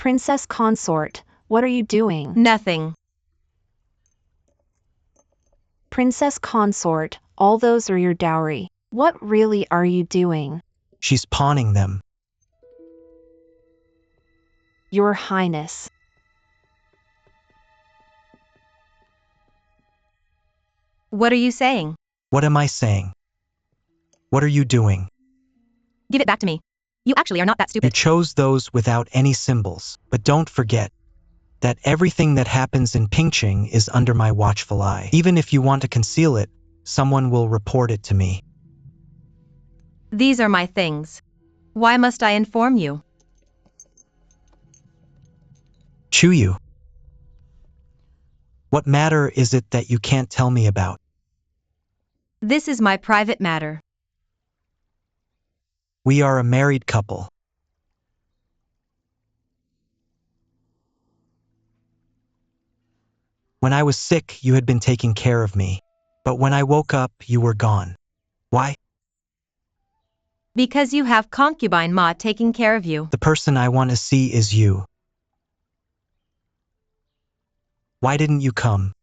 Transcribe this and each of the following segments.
Princess consort, what are you doing? Nothing. Princess consort, all those are your dowry. What really are you doing? She's pawning them. Your Highness. What are you saying? What am I saying? What are you doing? Give it back to me. You actually are not that You stupid. chose those without any symbols, but don't forget that everything that happens in Pingqing is under my watchful eye. Even if you want to conceal it, someone will report it to me. These are my things. Why must I inform you? Chuyu. What matter is it that you can't tell me about? This is my private matter. We are a married couple. When I was sick, you had been taking care of me. But when I woke up, you were gone. Why? Because you have concubine Ma taking care of you. The person I want to see is you. Why didn't you come?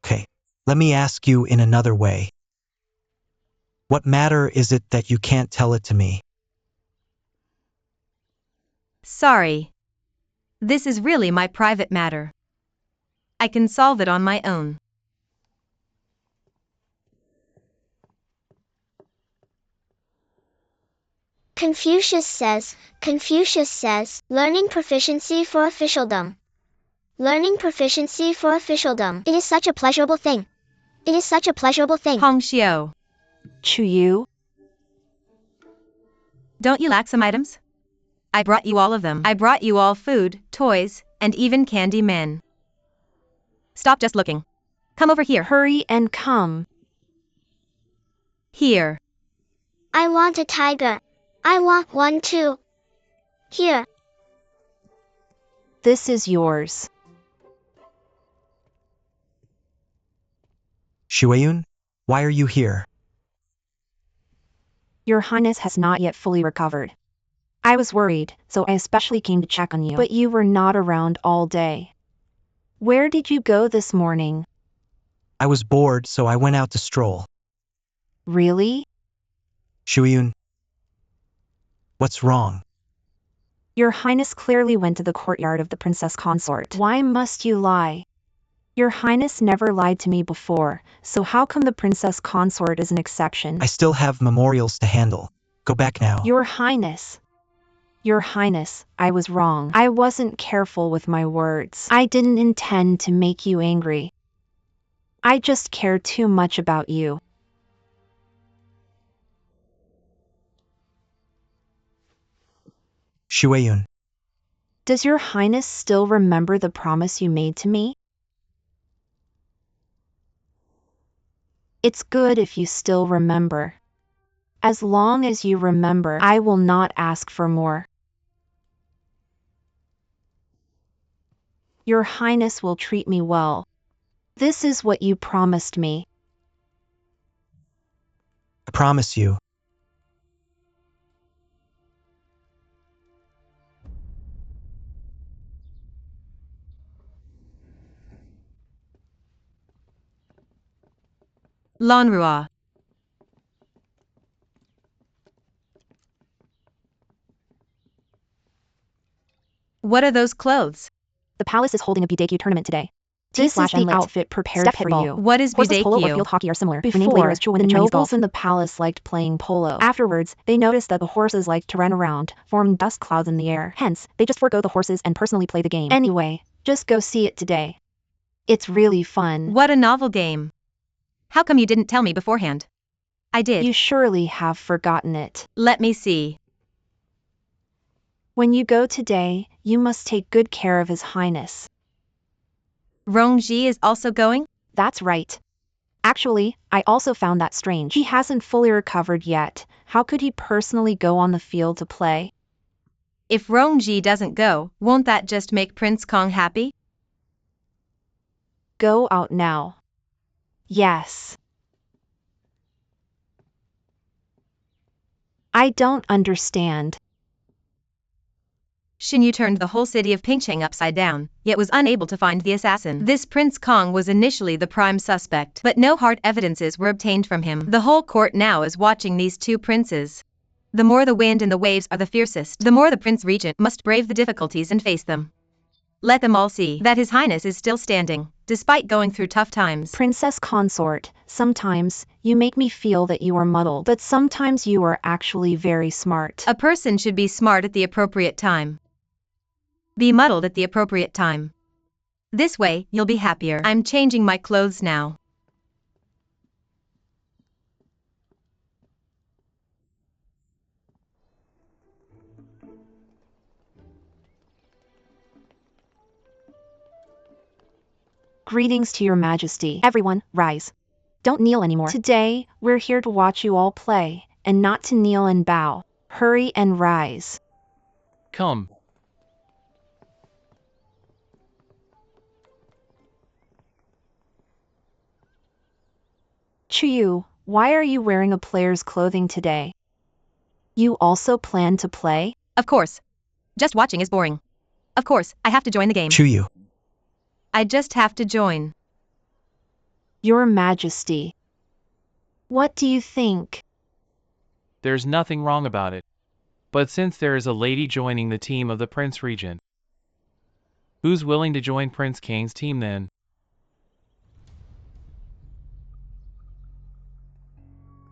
Okay, let me ask you in another way. What matter is it that you can't tell it to me? Sorry. This is really my private matter. I can solve it on my own. Confucius says, learning proficiency for officialdom. Learning proficiency for officialdom. It is such a pleasurable thing. It is such a pleasurable thing. Hong Xiu, Chuyu, don't you lack some items? I brought you all of them. I brought you all food, toys, and even candy men. Stop just looking. Come over here. hurry and come. Here. I want a tiger. I want one too. Here. This is yours. Shuayun, why are you here? Your Highness has not yet fully recovered. I was worried, so I especially came to check on you. But you were not around all day. Where did you go this morning? I was bored, so I went out to stroll. Really? Shuayun, what's wrong? Your Highness clearly went to the courtyard of the princess consort. Why must you lie? Your Highness never lied to me before, so how come the princess consort is an exception? I still have memorials to handle. Go back now. Your Highness. Your Highness, I was wrong. I wasn't careful with my words. I didn't intend to make you angry. I just care too much about you. Shuayun, Does your Highness still remember the promise you made to me? It's good if you still remember. As long as you remember, I will not ask for more. Your Highness will treat me well. This is what you promised me. I promise you. Lanrua. What are those clothes? The palace is holding a Bideki tournament today. This is the outfit prepared Step for hitball. you. What is Horses polo or Bideki? field hockey are similar. Named later Before, as Chuan the in Chinese nobles golf. in the palace liked playing polo. Afterwards, they noticed that the horses liked to run around, forming dust clouds in the air. Hence, they just forego the horses and personally play the game. Anyway, just go see it today. It's really fun. What a novel game. How come you didn't tell me beforehand? I did. You surely have forgotten it. Let me see. When you go today, you must take good care of His Highness. Rongji is also going? That's right. Actually, I also found that strange. He hasn't fully recovered yet. How could he personally go on the field to play? If Rongji doesn't go, won't that just make Prince Kong happy? Go out now. Yes. I don't understand. Shin Yu turned the whole city of Pingcheng upside down, yet was unable to find the assassin. This Prince Kong was initially the prime suspect, but no hard evidences were obtained from him. The whole court now is watching these two princes. The more the wind and the waves are the fiercest, the more the Prince Regent must brave the difficulties and face them. Let them all see that His Highness is still standing, despite going through tough times. Princess Consort, sometimes you make me feel that you are muddled, but sometimes you are actually very smart. A person should be smart at the appropriate time. Be muddled at the appropriate time. This way, you'll be happier. I'm changing my clothes now. Greetings to your majesty. Everyone, rise. Don't kneel anymore. Today, we're here to watch you all play, and not to kneel and bow. Hurry and rise. Come. Chuyu, why are you wearing a player's clothing today? You also plan to play? Of course. Just watching is boring. Of course, I have to join the game. Chuyu. I just have to join. Your Majesty. What do you think? There's nothing wrong about it. But since there is a lady joining the team of the Prince Regent, who's willing to join Prince Kang's team then?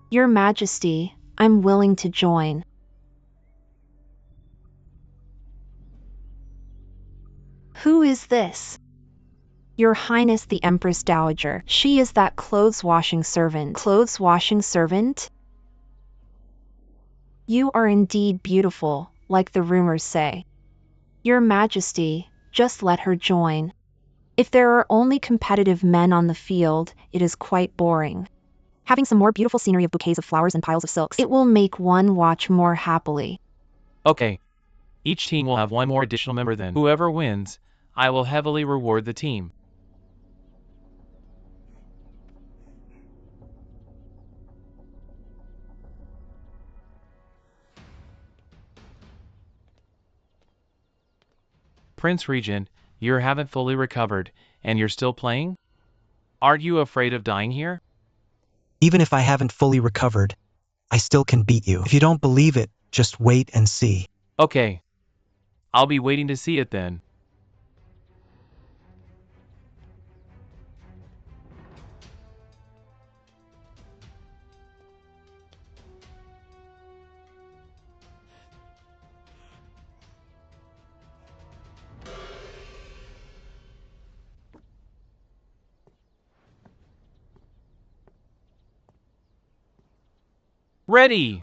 Your Majesty, I'm willing to join. Who is this? Your Highness the Empress Dowager. She is that clothes-washing servant. Clothes-washing servant? You are indeed beautiful, like the rumors say. Your Majesty, just let her join. If there are only competitive men on the field, it is quite boring. Having some more beautiful scenery of bouquets of flowers and piles of silks, it will make one watch more happily. Okay. Each team will have one more additional member then. Whoever wins, I will heavily reward the team. Prince Regent, you haven't fully recovered, and you're still playing? Aren't you afraid of dying here? Even if I haven't fully recovered, I still can beat you. If you don't believe it, just wait and see. Okay. I'll be waiting to see it then. Ready!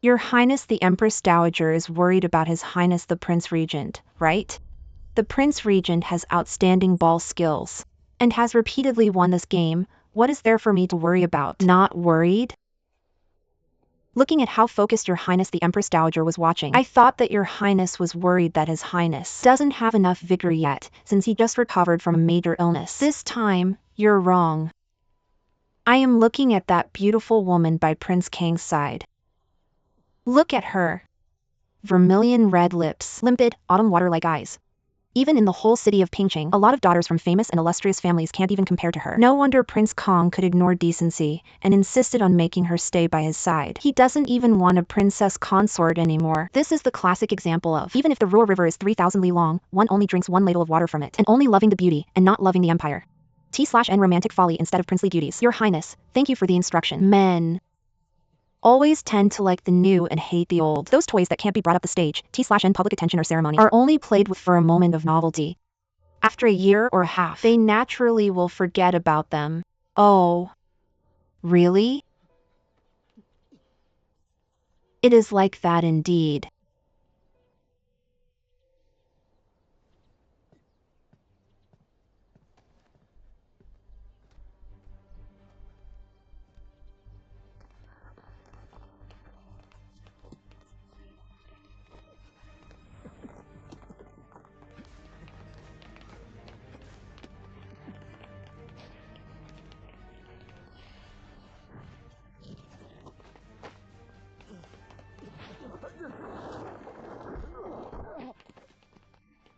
Your Highness the Empress Dowager is worried about His Highness the Prince Regent, right? The Prince Regent has outstanding ball skills, and has repeatedly won this game. What is there for me to worry about? Not worried? Looking at how focused Your Highness the Empress Dowager was watching, I thought that Your Highness was worried that His Highness doesn't have enough vigor yet, since he just recovered from a major illness. This time, you're wrong. I am looking at that beautiful woman by Prince Kang's side. Look at her. Vermilion red lips, limpid, autumn water-like eyes. Even in the whole city of Pingcheng, a lot of daughters from famous and illustrious families can't even compare to her. No wonder Prince Kong could ignore decency, and insisted on making her stay by his side. He doesn't even want a princess consort anymore. This is the classic example of, even if the Ruhr River is 3,000 li long, one only drinks one ladle of water from it, and only loving the beauty, and not loving the empire. T/N romantic folly instead of princely duties. Your Highness, thank you for the instruction. Men. always tend to like the new and hate the old. Those toys that can't be brought up the stage, T/N public attention or ceremony, are only played with for a moment of novelty. After a year or a half, they naturally will forget about them. Oh, really? It is like that indeed.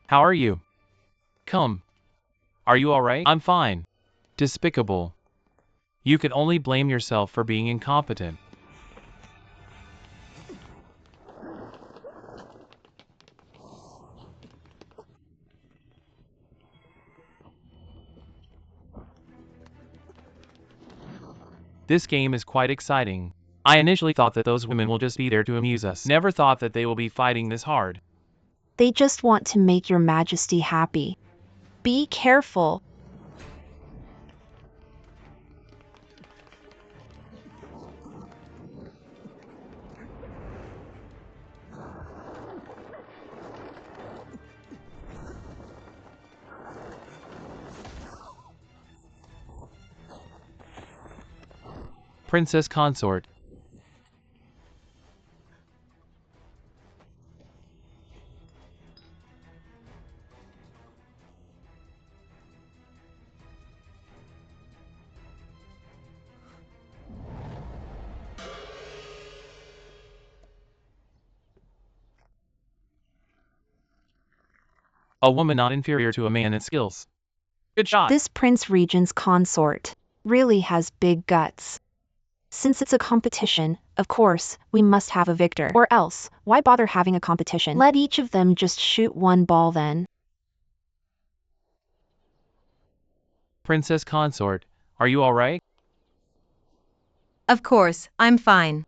How are you? Come. Are you alright? I'm fine. Despicable. You can only blame yourself for being incompetent. This game is quite exciting. I initially thought that those women will just be there to amuse us. Never thought that they will be fighting this hard. They just want to make your majesty happy. Be careful. Princess Consort. A woman not inferior to a man in skills. Good shot. This Prince Regent's consort really has big guts. Since it's a competition, of course, we must have a victor. Or else, why bother having a competition? Let each of them just shoot one ball then. Princess Consort, are you alright? Of course, I'm fine.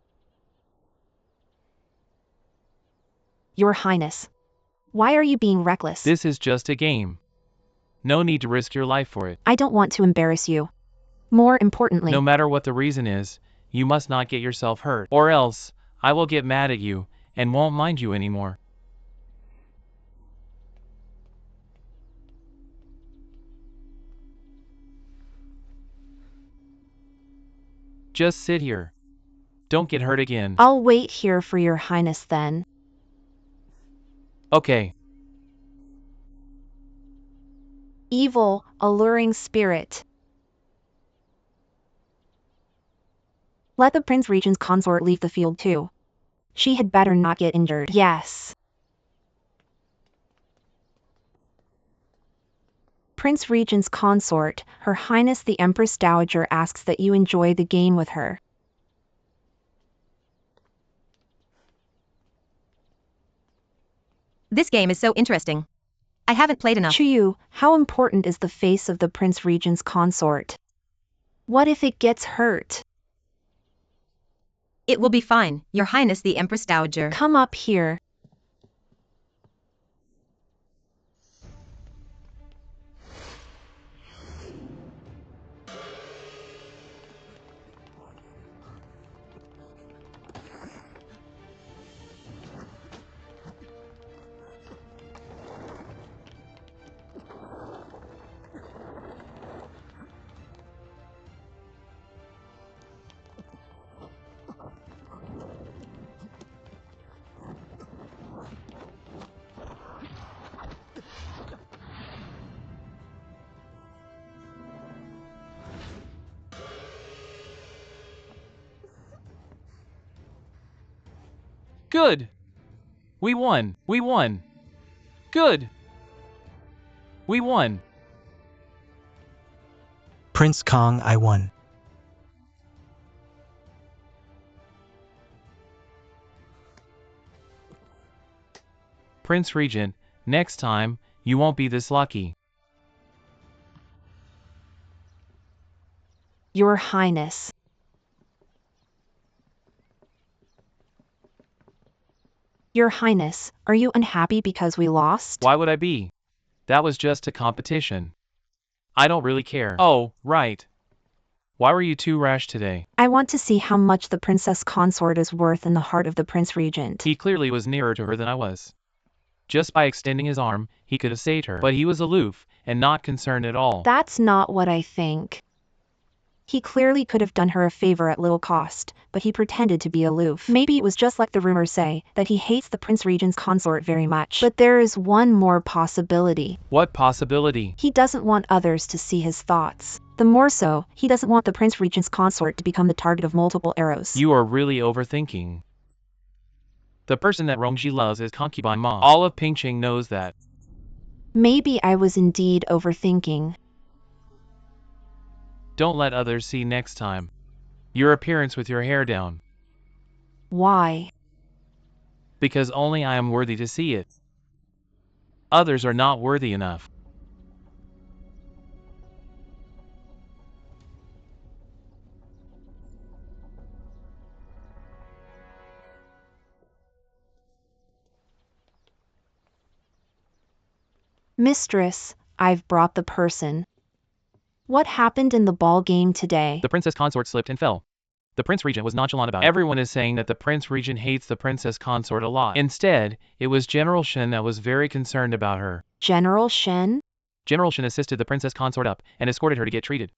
Your Highness, why are you being reckless? This is just a game. No need to risk your life for it. I don't want to embarrass you. More importantly, No matter what the reason is, you must not get yourself hurt. Or else, I will get mad at you, and won't mind you anymore. Just sit here. Don't get hurt again. I'll wait here for your Highness then. Okay. Evil, alluring spirit. Let the Prince Regent's consort leave the field too. She had better not get injured. Yes. Prince Regent's consort, Her Highness the Empress Dowager asks that you enjoy the game with her. This game is so interesting. I haven't played enough. Chuyu, how important is the face of the Prince Regent's consort? What if it gets hurt? It will be fine, Your Highness the Empress Dowager. Come up here. Good! We won! We won! Good! We won! Prince Kong, I won. Prince Regent, next time, you won't be this lucky. Your Highness. Your Highness, are you unhappy because we lost? Why would I be? That was just a competition. I don't really care. Oh, right. Why were you too rash today? I want to see how much the princess consort is worth in the heart of the prince regent. He clearly was nearer to her than I was. Just by extending his arm, he could have saved her. But he was aloof, and not concerned at all. That's not what I think. He clearly could have done her a favor at little cost, but he pretended to be aloof. Maybe it was just like the rumors say, that he hates the prince regent's consort very much. But there is one more possibility. What possibility? He doesn't want others to see his thoughts. The more so, he doesn't want the prince regent's consort to become the target of multiple arrows. You are really overthinking. The person that Rongji loves is concubine Ma. All of Pingqing knows that. Maybe I was indeed overthinking. Don't let others see next time. Your appearance with your hair down. Why? Because only I am worthy to see it. Others are not worthy enough. Mistress, I've brought the person. What happened in the ball game today? The princess consort slipped and fell. The prince regent was nonchalant about it. Everyone is saying that the prince regent hates the princess consort a lot. Instead, it was General Shen that was very concerned about her. General Shen? General Shen assisted the princess consort up and escorted her to get treated.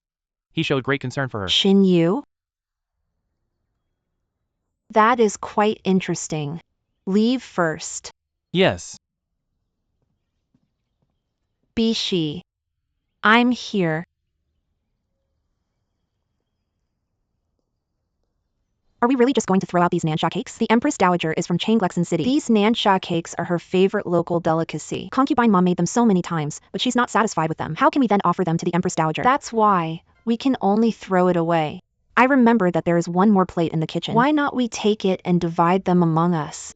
He showed great concern for her. Shin Yu? That is quite interesting. Leave first. Yes. Be she. I'm here. Are we really just going to throw out these nansha cakes? The Empress Dowager is from Changlexin City. These nansha cakes are her favorite local delicacy. Concubine Mom made them so many times, but she's not satisfied with them. How can we then offer them to the Empress Dowager? That's why we can only throw it away. I remember that there is one more plate in the kitchen. Why not we take it and divide them among us?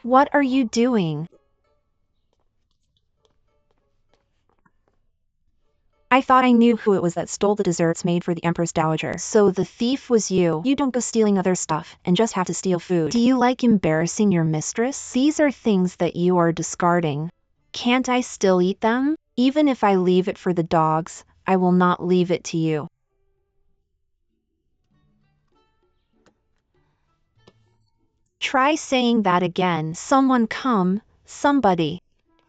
What are you doing? I thought I knew who it was that stole the desserts made for the Empress Dowager. So the thief was you. You don't go stealing other stuff and just have to steal food. Do you like embarrassing your mistress? These are things that you are discarding. Can't I still eat them? Even if I leave it for the dogs, I will not leave it to you. Try saying that again. Someone come. Somebody.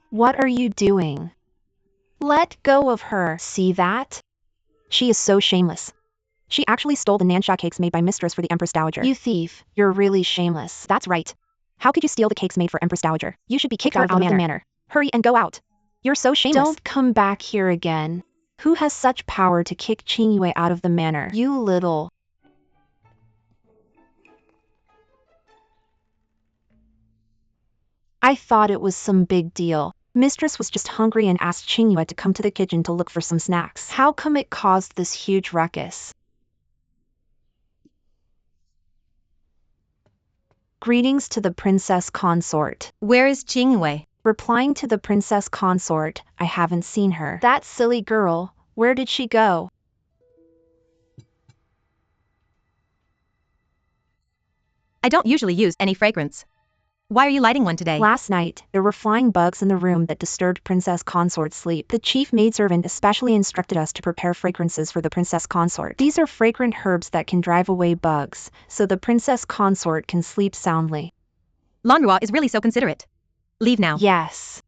What are you doing? Let go of her. See that? She is so shameless. She actually stole the nansha cakes made by Mistress for the Empress Dowager. You thief, you're really shameless. That's right. How could you steal the cakes made for Empress Dowager? You should be kicked out of the manor. Hurry and go out. You're so shameless. Don't come back here again. Who has such power to kick Qingyue out of the manor? You little... I thought it was some big deal. Mistress was just hungry and asked Qingyue to come to the kitchen to look for some snacks. How come it caused this huge ruckus? Greetings to the princess consort. Where is Qingyue? Replying to the princess consort, I haven't seen her. That silly girl, where did she go? I don't usually use any fragrance. Why are you lighting one today? Last night, there were flying bugs in the room that disturbed Princess Consort's sleep. The chief maidservant especially instructed us to prepare fragrances for the Princess Consort. These are fragrant herbs that can drive away bugs, so the Princess Consort can sleep soundly. Lanrua is really so considerate. Leave now. Yes.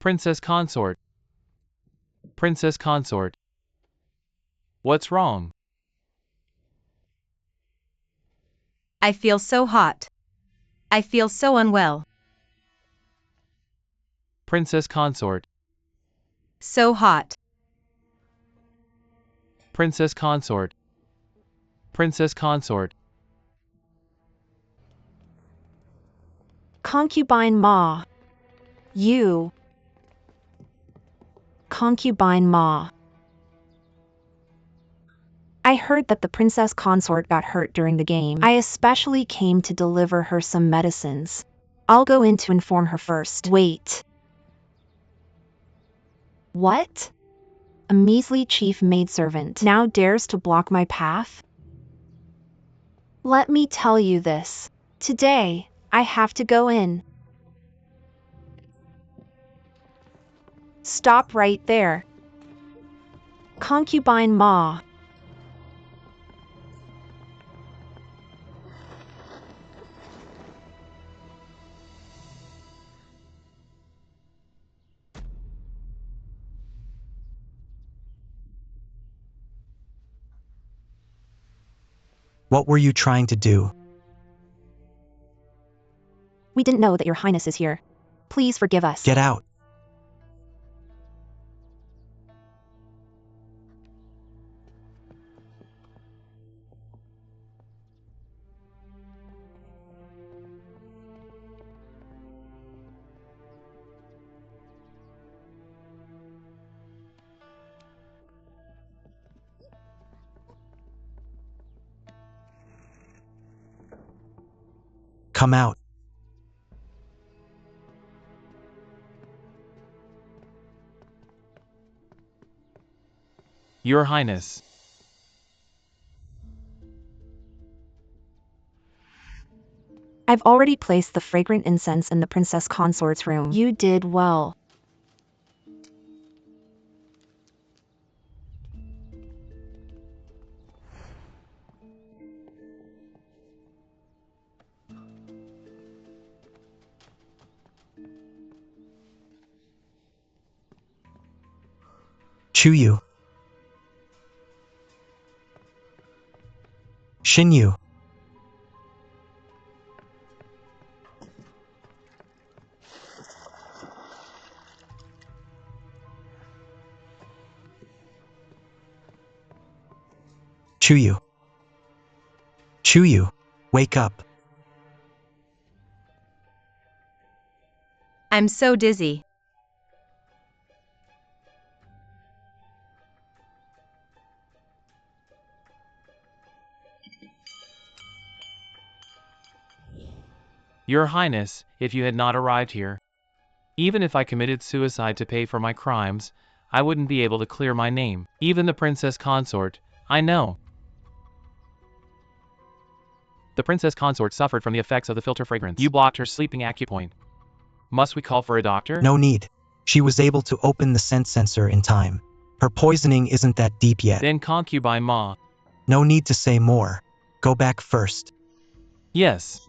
Princess consort. Princess consort. What's wrong? I feel so hot. I feel so unwell. Princess consort. So hot. Princess consort. Princess consort. Concubine Ma. You. Concubine Ma. I heard that the princess consort got hurt during the game. I especially came to deliver her some medicines. I'll go in to inform her first. Wait. What? A measly chief maidservant now dares to block my path? Let me tell you this. Today, I have to go in. Stop right there. Concubine Ma. What were you trying to do? We didn't know that your highness is here. Please forgive us. Get out. Come out. Your Highness. I've already placed the fragrant incense in the princess consort's room. You did well. Chuyu. Shinyu. Chuyu. Chuyu, wake up. I'm so dizzy. Your Highness, if you had not arrived here, even if I committed suicide to pay for my crimes, I wouldn't be able to clear my name. Even the princess consort, I know. The princess consort suffered from the effects of the filter fragrance. You blocked her sleeping acupoint. Must we call for a doctor? No need. She was able to open the scent sensor in time. Her poisoning isn't that deep yet. Then concubine Ma. No need to say more. Go back first. Yes.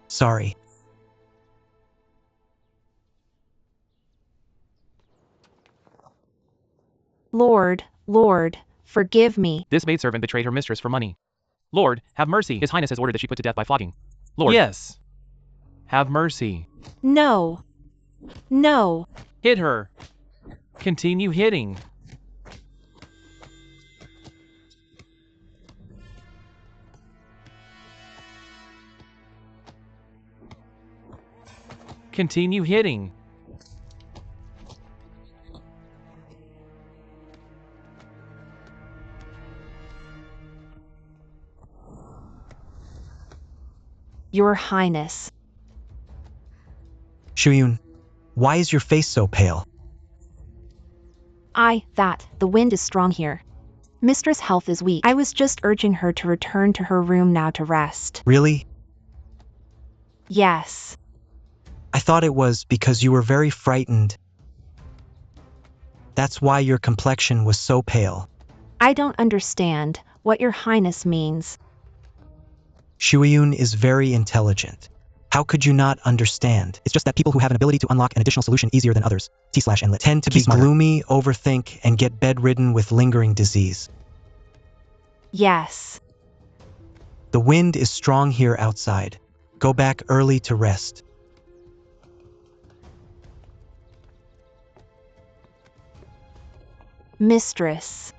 Sorry. Lord, forgive me. This maidservant betrayed her mistress for money. Lord, have mercy. His Highness has ordered that she put to death by flogging. Lord. Yes. Have mercy. No. No. Hit her. Continue hitting. Continue hitting. Your Highness. Shuyun, why is your face so pale? The wind is strong here. Mistress' health is weak. I was just urging her to return to her room now to rest. Really? Yes. I thought it was because you were very frightened. That's why your complexion was so pale. I don't understand what your Highness means. Shuyun is very intelligent. How could you not understand? It's just that people who have an ability to unlock an additional solution easier than others, T/and lit, tend to be gloomy, overthink, and get bedridden with lingering disease. Yes. The wind is strong here outside. Go back early to rest. Mistress.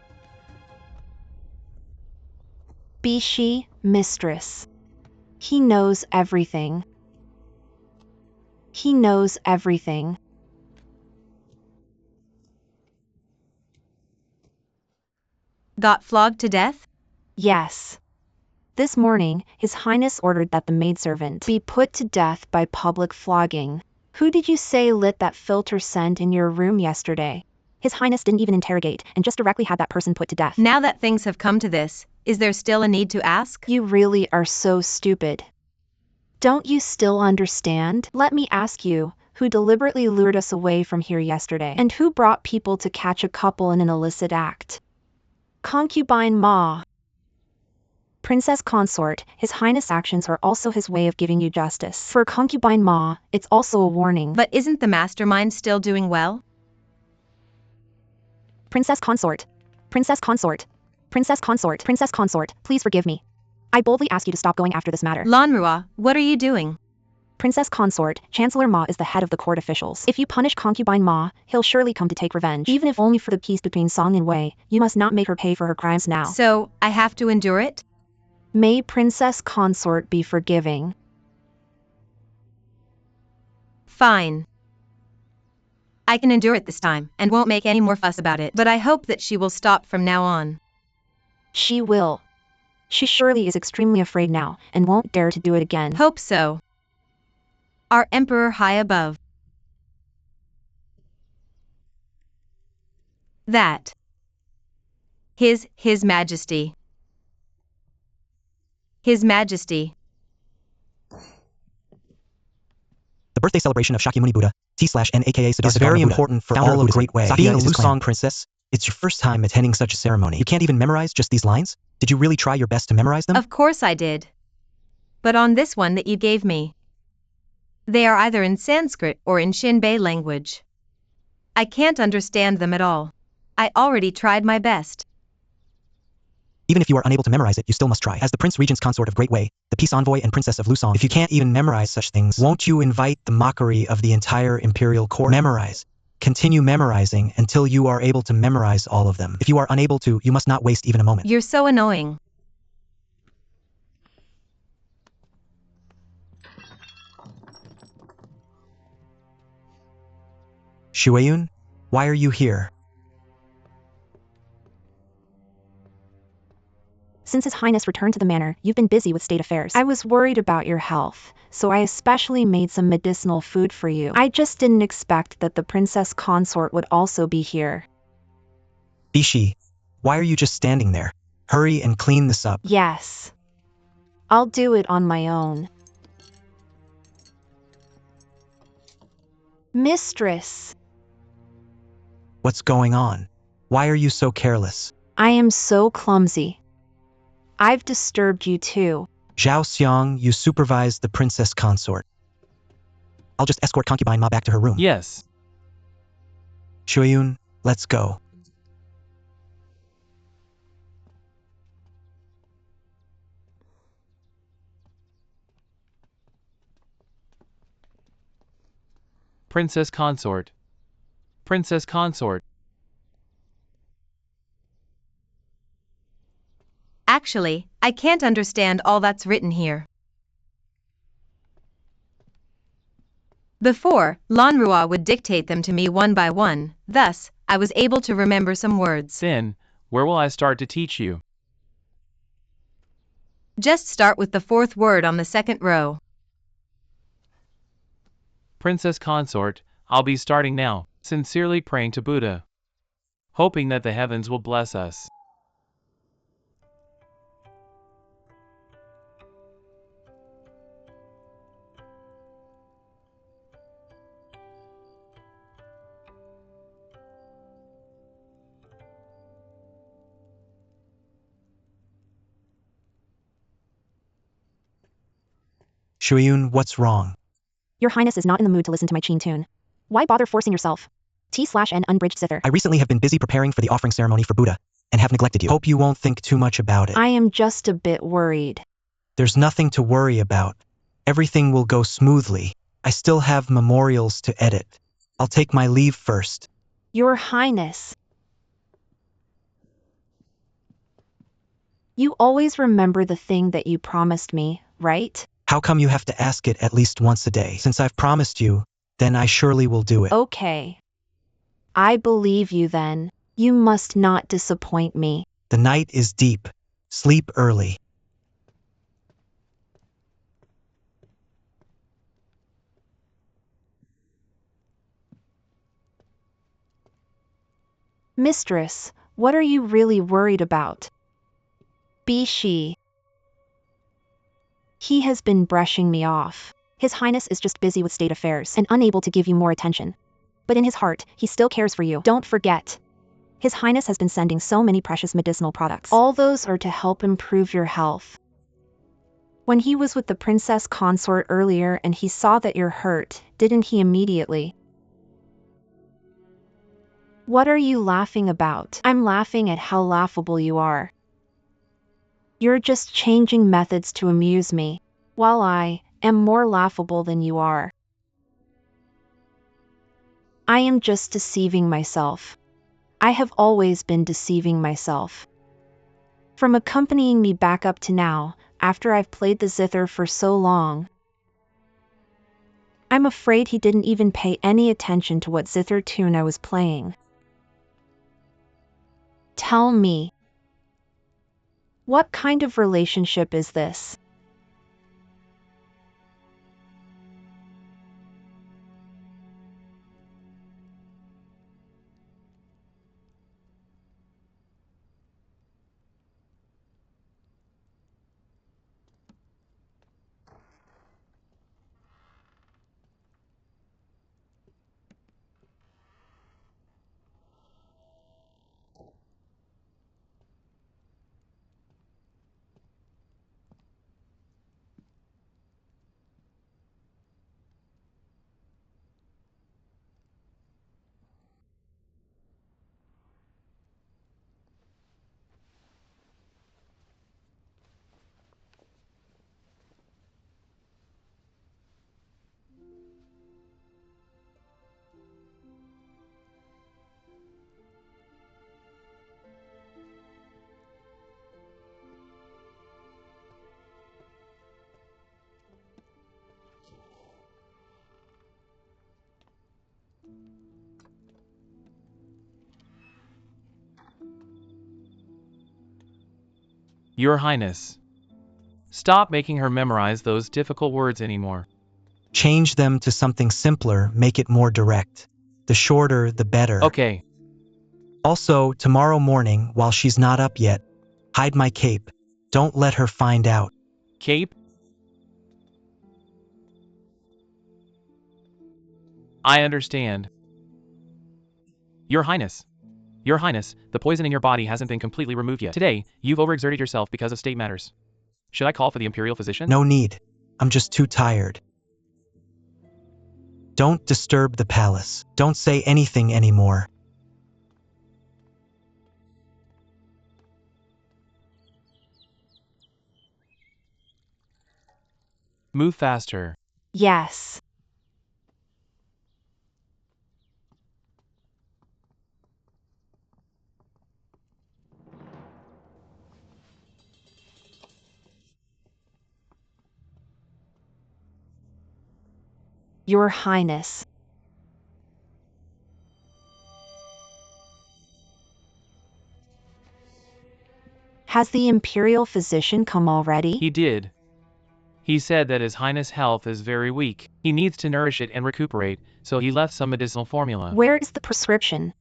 Be she, mistress. He knows everything. He knows everything. Got flogged to death? Yes. This morning, His Highness ordered that the maidservant be put to death by public flogging. Who did you say lit that filter scent in your room yesterday? His Highness didn't even interrogate and just directly had that person put to death. Now that things have come to this, is there still a need to ask? You really are so stupid. Don't you still understand? Let me ask you, who deliberately lured us away from here yesterday? And who brought people to catch a couple in an illicit act? Concubine Ma. Princess Consort, His Highness' actions are also his way of giving you justice. For Concubine Ma, it's also a warning. But isn't the mastermind still doing well? Princess Consort. Princess Consort. Princess Consort. Princess Consort, please forgive me. I boldly ask you to stop going after this matter. Lanrua, what are you doing? Princess Consort, Chancellor Ma is the head of the court officials. If you punish Concubine Ma, he'll surely come to take revenge. Even if only for the peace between Song and Wei, you must not make her pay for her crimes now. So, I have to endure it? May Princess Consort be forgiving. Fine. I can endure it this time, and won't make any more fuss about it. But I hope that she will stop from now on. She will. She surely is extremely afraid now, and won't dare to do it again. Hope so. Our Emperor high above. That. His Majesty. His Majesty. The birthday celebration of Shakyamuni Buddha, T/N aka is very important for all of the Great Way. Being a Lusong princess, it's your first time attending such a ceremony. You can't even memorize just these lines? Did you really try your best to memorize them? Of course I did. But on this one that you gave me, they are either in Sanskrit or in Shinbei language. I can't understand them at all. I already tried my best. Even if you are unable to memorize it, you still must try. As the Prince Regent's consort of Great Way, the peace envoy and princess of Lusong, if you can't even memorize such things, won't you invite the mockery of the entire imperial court? Memorize. Continue memorizing until you are able to memorize all of them. If you are unable to, you must not waste even a moment. You're so annoying. Shueyun, why are you here? Since His Highness returned to the manor, you've been busy with state affairs. I was worried about your health, so I especially made some medicinal food for you. I just didn't expect that the Princess Consort would also be here. Bishi, why are you just standing there? Hurry and clean this up. Yes. I'll do it on my own. Mistress. What's going on? Why are you so careless? I am so clumsy. I've disturbed you too. Zhao Xiang, you supervise the princess consort. I'll just escort concubine Ma back to her room. Yes. Shueyun, let's go. Princess Consort. Princess Consort. Actually, I can't understand all that's written here. Before, Lanrua would dictate them to me one by one, thus, I was able to remember some words. Then, where will I start to teach you? Just start with the fourth word on the second row. Princess Consort, I'll be starting now, sincerely praying to Buddha, hoping that the heavens will bless us. Shuiyun, what's wrong? Your Highness is not in the mood to listen to my Chin tune. Why bother forcing yourself? T/N unbridged zither. I recently have been busy preparing for the offering ceremony for Buddha, and have neglected you. Hope you won't think too much about it. I am just a bit worried. There's nothing to worry about. Everything will go smoothly. I still have memorials to edit. I'll take my leave first. Your Highness. You always remember the thing that you promised me, right? How come you have to ask it at least once a day? Since I've promised you, then I surely will do it. Okay. I believe you then. You must not disappoint me. The night is deep. Sleep early. Mistress, what are you really worried about? Bishi. He has been brushing me off. His Highness is just busy with state affairs and unable to give you more attention. But in his heart, he still cares for you. Don't forget. His Highness has been sending so many precious medicinal products. All those are to help improve your health. When he was with the Princess Consort earlier and he saw that you're hurt, didn't he immediately? What are you laughing about? I'm laughing at how laughable you are. You're just changing methods to amuse me, while I am more laughable than you are. I am just deceiving myself. I have always been deceiving myself. From accompanying me back up to now, after I've played the zither for so long, I'm afraid he didn't even pay any attention to what zither tune I was playing. Tell me, what kind of relationship is this? Your Highness. Stop making her memorize those difficult words anymore. Change them to something simpler, make it more direct. The shorter, the better. Okay, Also, tomorrow morning, while she's not up yet, hide my cape. Don't let her find out. Cape? I understand. Your Highness. Your Highness, the poison in your body hasn't been completely removed yet. Today, you've overexerted yourself because of state matters. Should I call for the imperial physician? No need. I'm just too tired. Don't disturb the palace. Don't say anything anymore. Move faster. Yes. Your Highness. Has the imperial physician come already? He did. He said that His Highness' health is very weak. He needs to nourish it and recuperate, so he left some medicinal formula. Where is the prescription?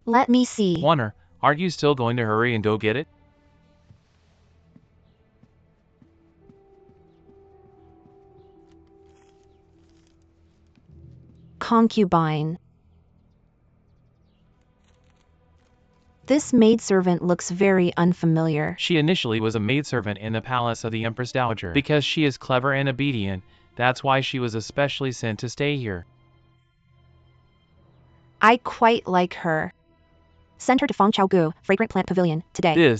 Let me see. Warner, aren't you still going to hurry and go get it? Concubine. This maidservant looks very unfamiliar. She initially was a maidservant in the palace of the Empress Dowager. Because she is clever and obedient, that's why she was especially sent to stay here. I quite like her. Send her to Fengchaogu, Fragrant Plant Pavilion, today.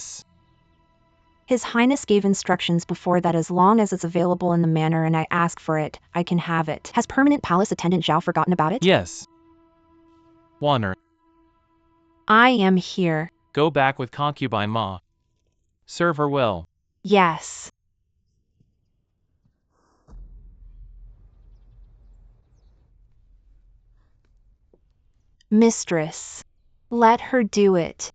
His Highness gave instructions before that as long as it's available in the manor and I ask for it, I can have it. Has permanent palace attendant Zhao forgotten about it? Yes. Warner, I am here. go back with concubine Ma. Serve her well. Yes. Mistress. Let her do it.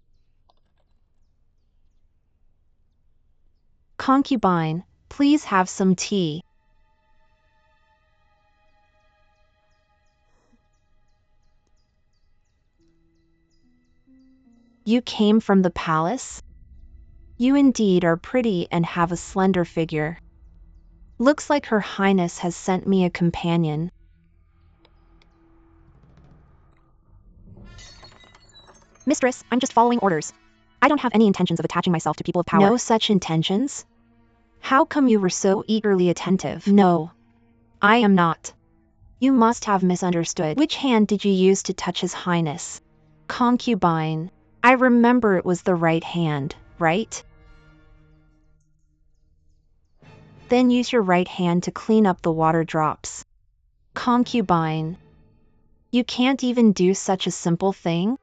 Concubine, please have some tea. You came from the palace? You indeed are pretty and have a slender figure. Looks like Her Highness has sent me a companion. Mistress, I'm just following orders. I don't have any intentions of attaching myself to people of power. No such intentions? How come you were so eagerly attentive? No, I am not. You must have misunderstood. Which hand did you use to touch His Highness? Concubine. I remember it was the right hand, right? Then use your right hand to clean up the water drops. Concubine. You can't even do such a simple thing?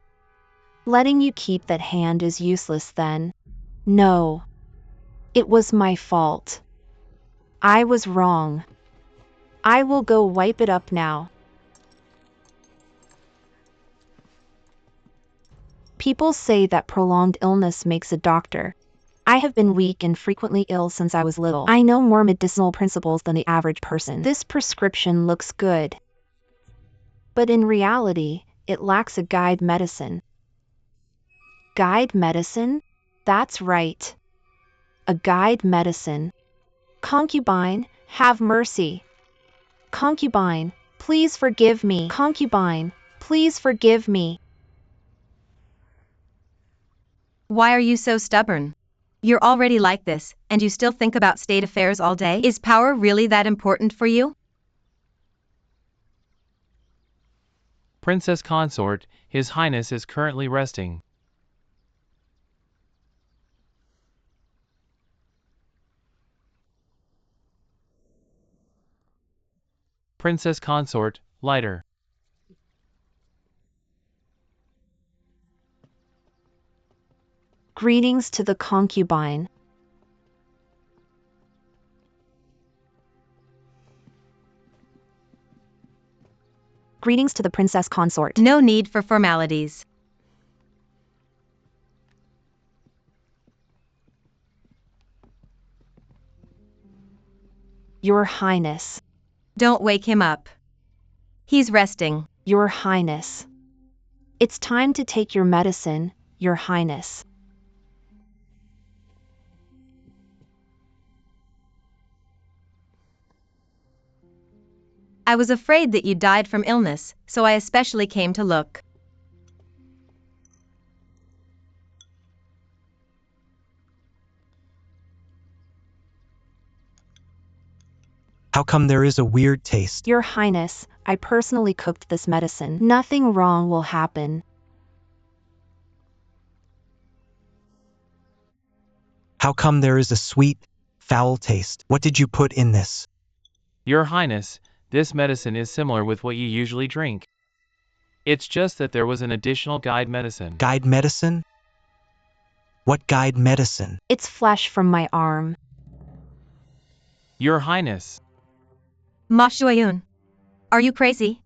Letting you keep that hand is useless then. No. It was my fault. I was wrong. I will go wipe it up now. People say that prolonged illness makes a doctor. I have been weak and frequently ill since I was little. I know more medicinal principles than the average person. This prescription looks good. But in reality, it lacks a guide medicine. Guide medicine? That's right. A guide medicine. Concubine, have mercy. Concubine, please forgive me. Concubine, please forgive me. Why are you so stubborn? You're already like this, and you still think about state affairs all day? Is power really that important for you? Princess Consort, His Highness is currently resting. Princess Consort, lighter. Greetings to the concubine. Greetings to the princess consort. No need for formalities. Your Highness. Don't wake him up. He's resting. Your Highness. It's time to take your medicine, Your Highness. I was afraid that you died from illness, so I especially came to look. How come there is a weird taste? Your Highness, I personally cooked this medicine. Nothing wrong will happen. How come there is a sweet, foul taste? What did you put in this? Your Highness, this medicine is similar with what you usually drink. It's just that there was an additional guide medicine. Guide medicine? What guide medicine? It's flesh from my arm. Your Highness. Ma Shuayun. Are you crazy?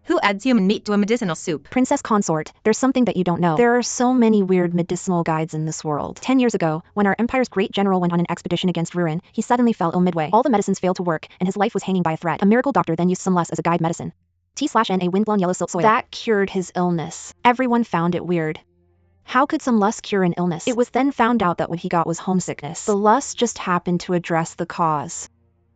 Who adds human meat to a medicinal soup? Princess Consort, there's something that you don't know. There are so many weird medicinal guides in this world. 10 years ago, when our empire's great general went on an expedition against Ruin, he suddenly fell ill midway. All the medicines failed to work, and his life was hanging by a thread. A miracle doctor then used some less as a guide medicine. T/N a windblown yellow silk soil. That cured his illness. Everyone found it weird. How could some lust cure an illness? It was then found out that what he got was homesickness. The lust just happened to address the cause.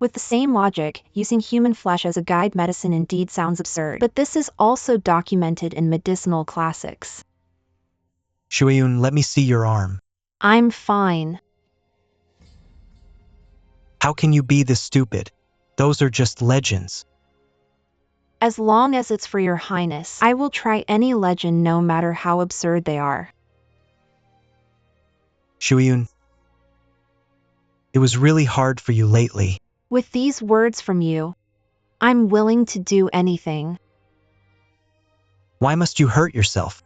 With the same logic, using human flesh as a guide medicine indeed sounds absurd, but this is also documented in medicinal classics. Shuayun, let me see your arm. I'm fine. How can you be this stupid? Those are just legends. As long as it's for your highness, I will try any legend no matter how absurd they are. Shuayun, it was really hard for you lately. With these words from you, I'm willing to do anything. Why must you hurt yourself?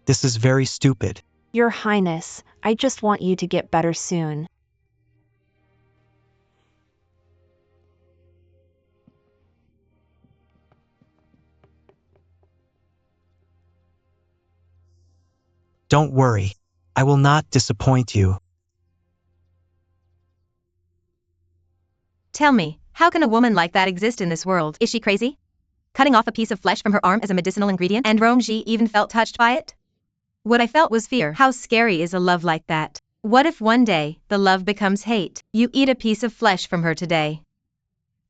This is very stupid. Your Highness, I just want you to get better soon. Don't worry. I will not disappoint you. Tell me, how can a woman like that exist in this world? Is she crazy? Cutting off a piece of flesh from her arm as a medicinal ingredient? And Romji even felt touched by it? What I felt was fear. How scary is a love like that? What if one day, the love becomes hate? You eat a piece of flesh from her today.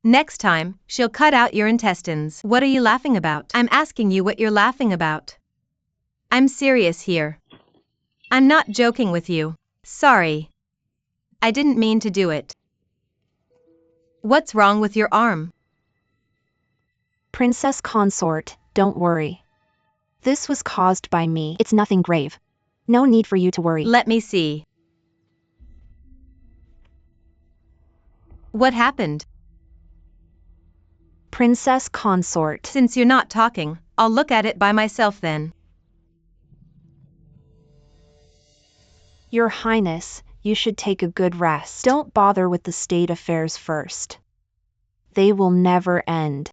Next time, she'll cut out your intestines. What are you laughing about? I'm asking you what you're laughing about. I'm serious here. I'm not joking with you. Sorry. I didn't mean to do it. What's wrong with your arm? Princess Consort, don't worry. This was caused by me. It's nothing grave. No need for you to worry. Let me see. What happened? Princess Consort. Since you're not talking, I'll look at it by myself then. Your Highness, you should take a good rest. Don't bother with the state affairs first. They will never end.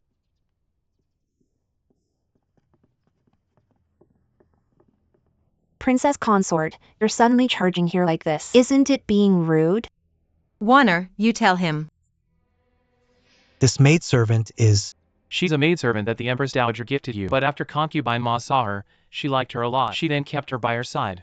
Princess Consort, you're suddenly charging here like this. Isn't it being rude? Warner, you tell him. This maidservant is... She's a maidservant that the Empress Dowager gifted you, but after concubine Ma saw her, she liked her a lot. She then kept her by her side.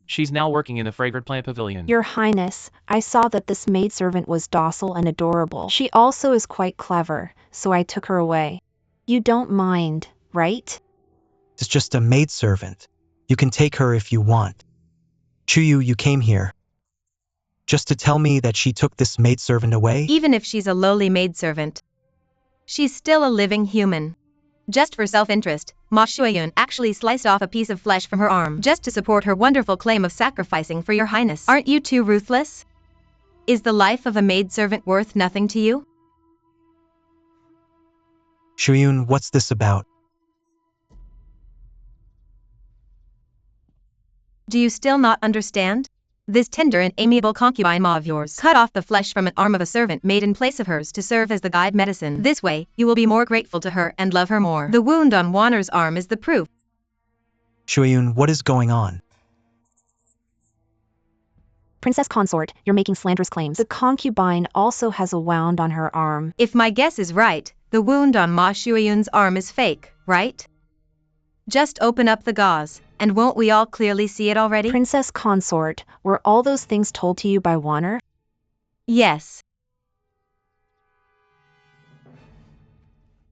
She's now working in the fragrant plant pavilion. Your Highness, I saw that this maidservant was docile and adorable. She also is quite clever, so I took her away. You don't mind, right? It's just a maidservant. You can take her if you want. Chuyu, you came here just to tell me that she took this maidservant away? Even if she's a lowly maidservant, she's still a living human. Just for self-interest, Ma Shuayun actually sliced off a piece of flesh from her arm just to support her wonderful claim of sacrificing for your highness. Aren't you too ruthless? Is the life of a maidservant worth nothing to you? Shuayun, what's this about? Do you still not understand? This tender and amiable concubine Ma of yours cut off the flesh from an arm of a servant maid in place of hers to serve as the guide medicine. This way, you will be more grateful to her and love her more. The wound on Warner's arm is the proof. Shuayun, what is going on? Princess Consort, you're making slanderous claims. The concubine also has a wound on her arm. If my guess is right, the wound on Ma Shuayun's arm is fake, right? Just open up the gauze, and won't we all clearly see it already? Princess Consort, were all those things told to you by Warner? Yes.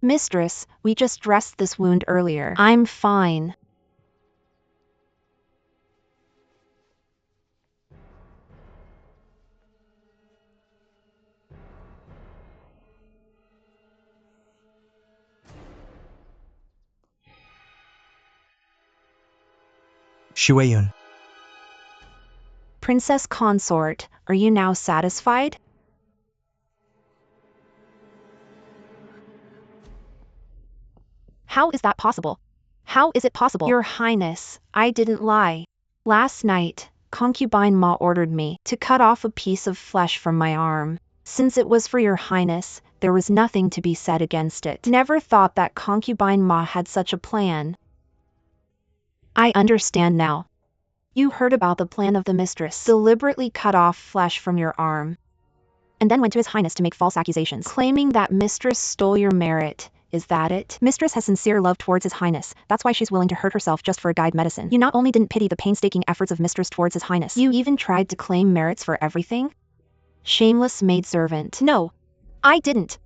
Mistress, we just dressed this wound earlier. I'm fine. Shuayun. Princess Consort, are you now satisfied? How is that possible? How is it possible? Your Highness, I didn't lie. Last night, concubine Ma ordered me to cut off a piece of flesh from my arm. Since it was for your Highness, there was nothing to be said against it. Never thought that concubine Ma had such a plan. I understand now. You heard about the plan of the mistress. Deliberately cut off flesh from your arm. And then went to His Highness to make false accusations, claiming that mistress stole your merit. Is that it? Mistress has sincere love towards His Highness. That's why she's willing to hurt herself just for a guide medicine. You not only didn't pity the painstaking efforts of mistress towards His Highness, you even tried to claim merits for everything? Shameless maidservant. No, I didn't.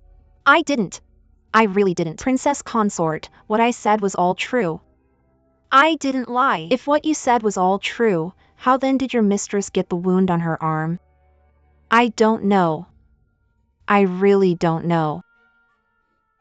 I really didn't. Princess consort, what I said was all true. I didn't lie. If what you said was all true, how then did your mistress get the wound on her arm? I don't know. I really don't know.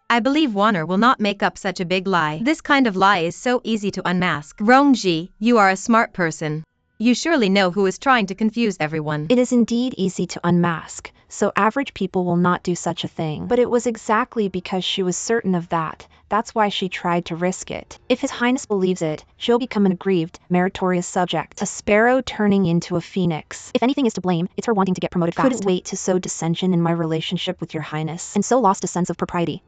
I believe Warner will not make up such a big lie. This kind of lie is so easy to unmask. Rongji, you are a smart person. You surely know who is trying to confuse everyone. It is indeed easy to unmask, so average people will not do such a thing. But it was exactly because she was certain of that. That's why she tried to risk it. If His Highness believes it, she'll become an aggrieved, meritorious subject. A sparrow turning into a phoenix. If anything is to blame, it's her wanting to get promoted fast. Couldn't wait to sow dissension in my relationship with your Highness, and so lost a sense of propriety.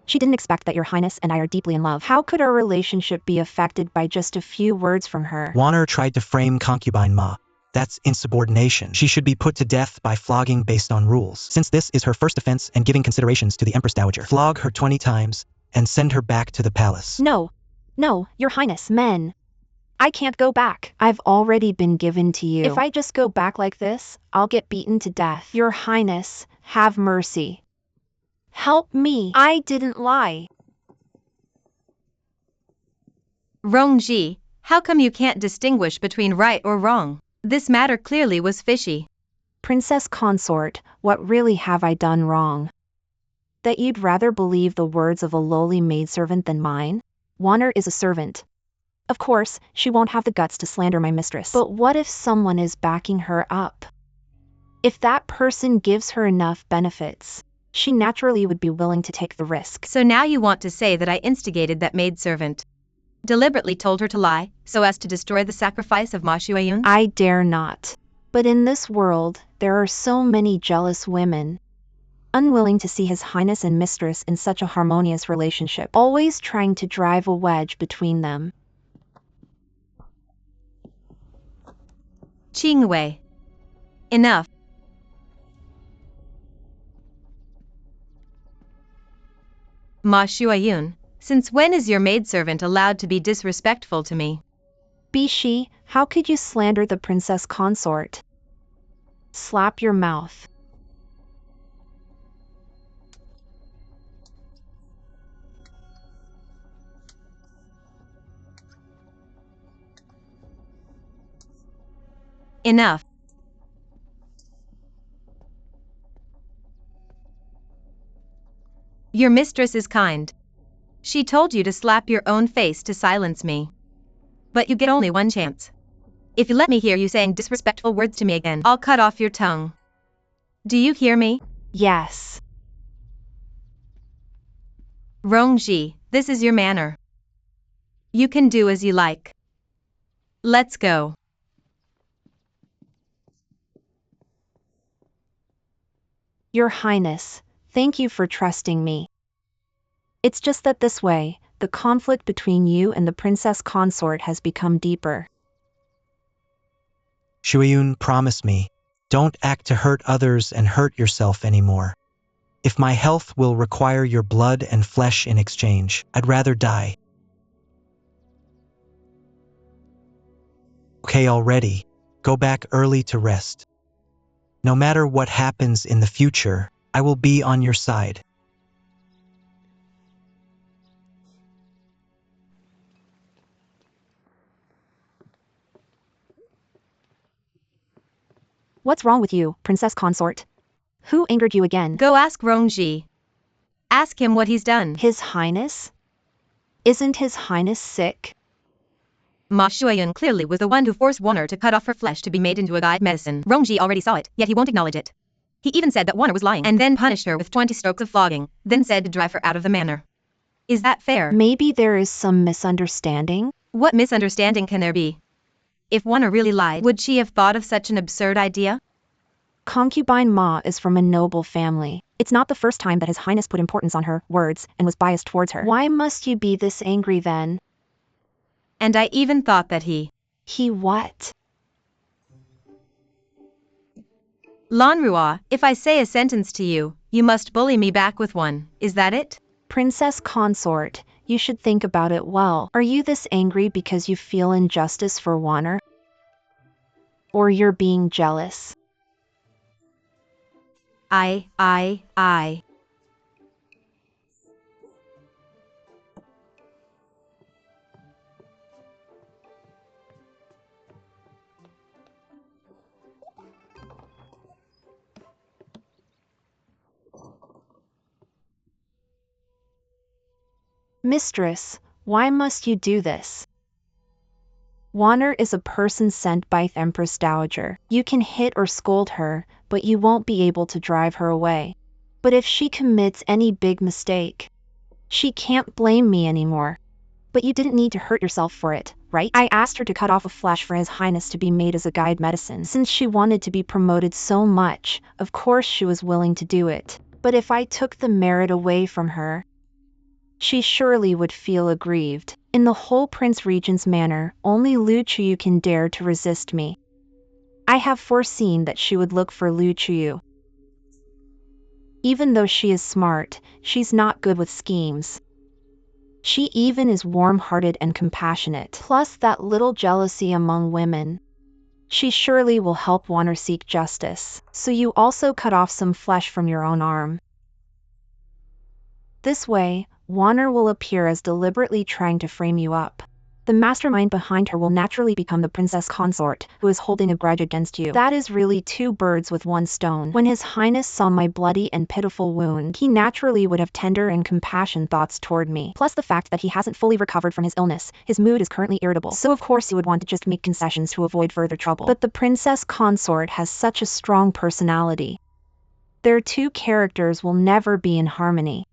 She didn't expect that your Highness and I are deeply in love. How could our relationship be affected by just a few words from her? Warner tried to frame concubine Ma. That's insubordination. She should be put to death by flogging based on rules. Since this is her first offense and giving considerations to the Empress Dowager, flog her 20 times and send her back to the palace. No, your Highness, men. I can't go back. I've already been given to you. If I just go back like this, I'll get beaten to death. Your Highness, have mercy. Help me. I didn't lie. Rongji, how come you can't distinguish between right or wrong? This matter clearly was fishy. Princess consort, what really have I done wrong? That you'd rather believe the words of a lowly maidservant than mine? Warner is a servant. Of course, she won't have the guts to slander my mistress. But what if someone is backing her up? If that person gives her enough benefits, she naturally would be willing to take the risk. So now you want to say that I instigated that maidservant. Deliberately told her to lie, so as to destroy the sacrifice of Ma Shuayun? I dare not. But in this world, there are so many jealous women, unwilling to see His Highness and mistress in such a harmonious relationship, always trying to drive a wedge between them. Qingwei. Enough. Ma Shuayun, since when is your maidservant allowed to be disrespectful to me? Bishi, how could you slander the princess consort? Slap your mouth. Enough. Your mistress is kind. She told you to slap your own face to silence me. But you get only one chance. If you let me hear you saying disrespectful words to me again, I'll cut off your tongue. Do you hear me? Yes. Rongji, this is your manor. You can do as you like. Let's go. Your Highness, thank you for trusting me. It's just that this way, the conflict between you and the princess consort has become deeper. Shuayun, promise me, don't act to hurt others and hurt yourself anymore. If my health will require your blood and flesh in exchange, I'd rather die. Okay already, go back early to rest. No matter what happens in the future, I will be on your side. What's wrong with you, princess consort? Who angered you again? Go ask Rongji. Ask him what he's done. His Highness? Isn't His Highness sick? Ma Shuayun clearly was the one who forced Warner to cut off her flesh to be made into a guide medicine. Rongji already saw it, yet he won't acknowledge it. He even said that Warner was lying, and then punished her with 20 strokes of flogging, then said to drive her out of the manor. Is that fair? Maybe there is some misunderstanding? What misunderstanding can there be? If Warner really lied, would she have thought of such an absurd idea? Concubine Ma is from a noble family. It's not the first time that His Highness put importance on her words and was biased towards her. Why must you be this angry then? And I even thought that he What? Lanrua, if I say a sentence to you, you must bully me back with one, is that it? Princess consort, you should think about it well. Are you this angry because you feel injustice for Wanner? Or you're being jealous? I. Mistress, why must you do this? Wanner is a person sent by the Empress Dowager. You can hit or scold her, but you won't be able to drive her away. But if she commits any big mistake, she can't blame me anymore. But you didn't need to hurt yourself for it, right? I asked her to cut off a flesh for His Highness to be made as a guide medicine. Since she wanted to be promoted so much, of course she was willing to do it. But if I took the merit away from her, she surely would feel aggrieved. In the whole Prince Regent's manor, only Lu Chuyu can dare to resist me. I have foreseen that she would look for Lu Chuyu. Even though she is smart, she's not good with schemes. She even is warm-hearted and compassionate. Plus that little jealousy among women. She surely will help Wanner seek justice. So you also cut off some flesh from your own arm. This way, Wanner will appear as deliberately trying to frame you up. The mastermind behind her will naturally become the princess consort, who is holding a grudge against you. That is really two birds with one stone. When His Highness saw my bloody and pitiful wound, he naturally would have tender and compassion thoughts toward me. Plus the fact that he hasn't fully recovered from his illness, his mood is currently irritable. So of course he would want to just make concessions to avoid further trouble. But the princess consort has such a strong personality. Their two characters will never be in harmony.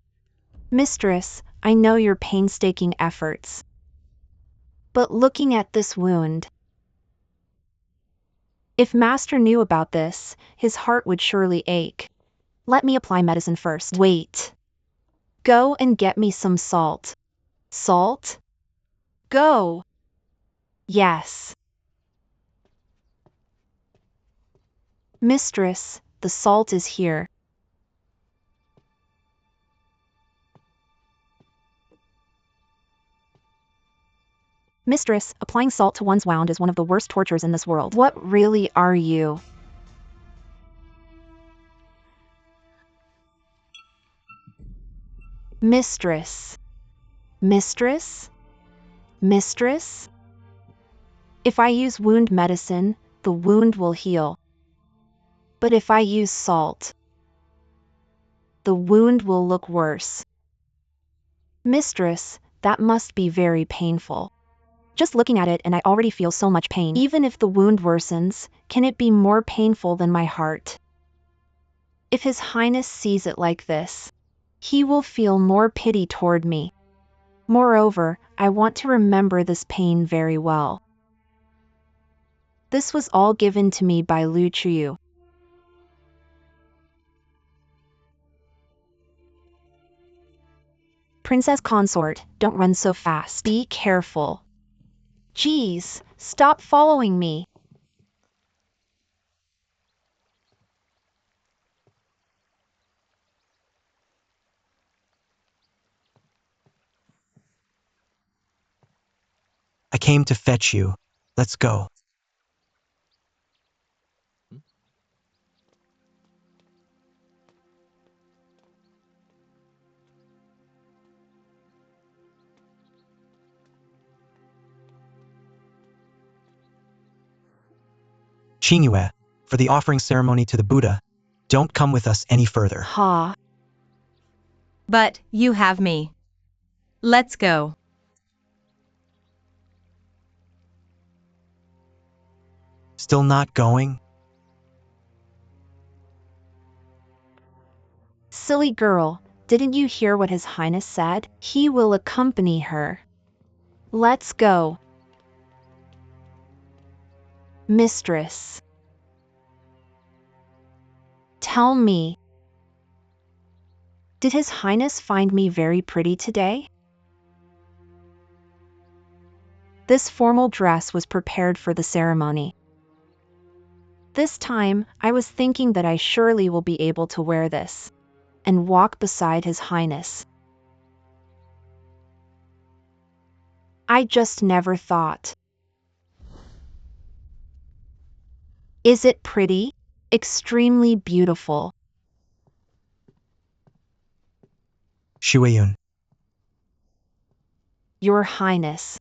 Mistress, I know your painstaking efforts. But looking at this wound, if Master knew about this, his heart would surely ache. Let me apply medicine first. Wait. Go and get me some salt. Salt? Go. Yes. Mistress, the salt is here. Mistress, applying salt to one's wound is one of the worst tortures in this world. What really are you? Mistress. Mistress? Mistress? If I use wound medicine, the wound will heal. But if I use salt, the wound will look worse. Mistress, that must be very painful. Just looking at it and I already feel so much pain. Even if the wound worsens, can it be more painful than my heart? If His Highness sees it like this, he will feel more pity toward me. Moreover, I want to remember this pain very well. This was all given to me by Lu Chuyu. Princess consort, don't run so fast. Be careful. Geez, stop following me. I came to fetch you. Let's go. Xingyue, for the offering ceremony to the Buddha, don't come with us any further. Ha. But you have me. Let's go. Still not going? Silly girl, didn't you hear what His Highness said? He will accompany her. Let's go. Mistress. Tell me. Did His Highness find me very pretty today? This formal dress was prepared for the ceremony. This time, I was thinking that I surely will be able to wear this and walk beside His Highness. I just never thought. Is it pretty? Extremely beautiful. Shuayun. Your Highness.